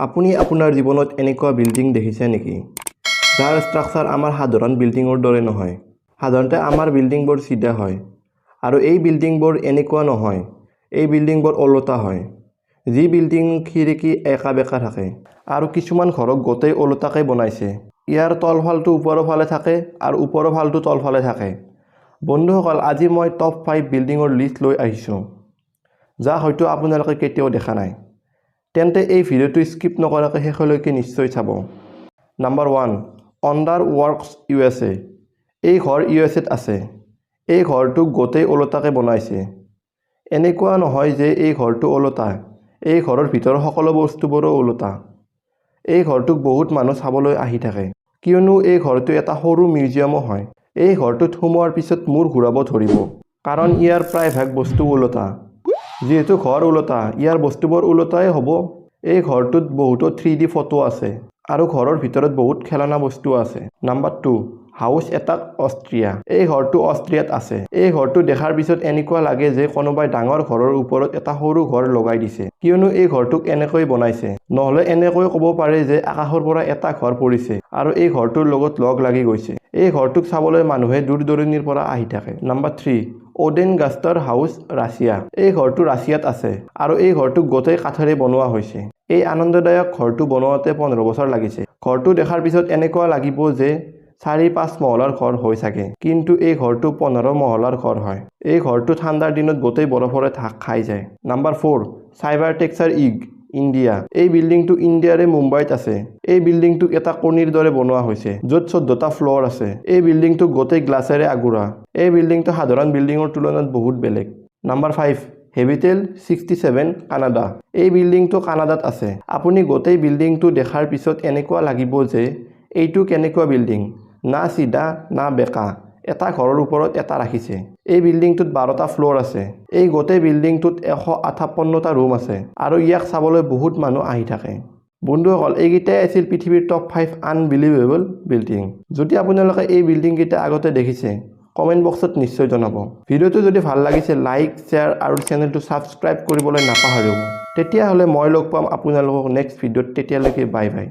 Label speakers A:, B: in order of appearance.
A: আপুনি আপোনাৰ জীৱনত এনেকুৱা বিল্ডিং দেখিছে নেকি যাৰ ষ্ট্ৰাকচাৰ আমাৰ সাধাৰণ বিল্ডিঙৰ দৰে নহয় সাধাৰণতে আমাৰ বিল্ডিংবোৰ সিধা হয় আৰু এই বিল্ডিংবোৰ এনেকুৱা নহয় এই বিল্ডিংবোৰ ওলোটা হয় যি বিল্ডিং খিৰিকী একা বেকা থাকে আৰু কিছুমান ঘৰক গোটেই ওলোটাকৈ বনাইছে ইয়াৰ তলফালটো ওপৰৰ ফালে থাকে আৰু ওপৰৰ ফালটো তলফালে থাকে বন্ধুসকল আজি মই টপ 5 বিল্ডিঙৰ লিষ্ট লৈ আহিছোঁ যা হয়তো আপোনালোকে কেতিয়াও দেখা নাই তেন্তে এই ভিডিঅ'টো স্কিপ নকৰাকৈ শেষলৈকে নিশ্চয় চাব নাম্বাৰ 1 অন্ডাৰ ৱৰ্কছ USA এই ঘৰ USAত আছে এই ঘৰটো গোটেই ওলোটাকৈ বনাইছে এনেকুৱা নহয় যে এই ঘৰটো ওলোটা এই ঘৰৰ ভিতৰৰ সকলো বস্তুবোৰো ওলোটা এই ঘৰটোক বহুত মানুহ চাবলৈ আহি থাকে কিয়নো এই ঘৰটো এটা সৰু মিউজিয়ামো হয় এই ঘৰটোত সোমোৱাৰ পিছত মূৰ ঘূৰাব ধৰিব কাৰণ ইয়াৰ প্ৰায়ভাগ বস্তু ওলোটা যেহেতু ঘৰ ওলোটা ইয়াৰ বস্তুবোৰ ওলোটাই হ'ব এই ঘৰটোত বহুতো 3D ফটো আছে আৰু ঘৰৰ ভিতৰত বহুত খেলনা বস্তু আছে নাম্বাৰ 2 হাউচ এটাক অষ্ট্ৰিয়া এই ঘৰটো অষ্ট্ৰিয়াত আছে এই ঘৰটো দেখাৰ পিছত এনেকুৱা লাগে যে কোনোবাই ডাঙৰ ঘৰৰ ওপৰত এটা সৰু ঘৰ লগাই দিছে কিয়নো এই ঘৰটোক এনেকৈ বনাইছে নহলে এনেকৈ ক'ব পাৰে যে আকাশৰ পৰা এটা ঘৰ পৰিছে আৰু এই ঘৰটোৰ লগত লগ লাগি গৈছে এই ঘৰটোক চাবলৈ মানুহে দূৰ দূৰণিৰ পৰা আহি থাকে নাম্বাৰ 3 ওডেন গাস্টাৰ হাউচ ৰাছিয়া এই ঘৰটো ৰাছিয়াত আছে আৰু এই ঘৰটোক গোটেই কাঠেৰে বনোৱা হৈছে এই আনন্দদায়ক ঘৰটো বনোৱাতে 15 বছৰ লাগিছে ঘৰটো দেখাৰ পিছত এনেকুৱা লাগিব যে 4-5 মহলাৰ ঘৰ হৈ থাকে কিন্তু এই ঘৰটো 15 মহলাৰ ঘৰ হয় এই ঘৰটো ঠাণ্ডাৰ দিনত গোটেই বৰফৰে ঢাক খাই যায় নাম্বাৰ 4 Cybertecture Egg ইণ্ডিয়া এই বিল্ডিংটো ইণ্ডিয়াৰে মুম্বাইত আছে এই বিল্ডিংটোক এটা কণীৰ দৰে বনোৱা হৈছে য'ত 14টা ফ্লোৰ আছে এই বিল্ডিংটো গোটেই গ্লাছেৰে আগুৰা এই বিল্ডিংটো সাধাৰণ বিল্ডিঙৰ তুলনাত বহুত বেলেগ নাম্বাৰ 5 হেভিটেল 67 কানাডা এই বিল্ডিংটো কানাডাত আছে আপুনি গোটেই বিল্ডিংটো দেখাৰ পিছত এনেকুৱা লাগিব যে এইটো কেনেকুৱা বিল্ডিং না সিধা না বেকা এটা ঘৰৰ ওপৰত এটা ৰাখিছে এই বিল্ডিংটোত 12টা ফ্লোৰ আছে এই গোটেই বিল্ডিংটোত 158টা ৰুম আছে আৰু ইয়াক চাবলৈ বহুত মানুহ আহি থাকে বন্ধুসকল এইকেইটাই আছিল পৃথিৱীৰ টপ 5 আনবিলিভেবল বিল্ডিং যদি আপোনালোকে এই বিল্ডিং কেইটা আগতে দেখিছে কমেন্ট বক্সত নিশ্চয় জনাব ভিডিঅ'টো যদি ভাল লাগিছে লাইক শ্বেয়াৰ আৰু চেনেলটো সাবস্ক্ৰাইব কৰিবলৈ নাপাহৰিব তেতিয়াহ'লে মই লগ পাম আপোনালোকক নেক্সট ভিডিঅ'ত তেতিয়ালৈকে বাই বাই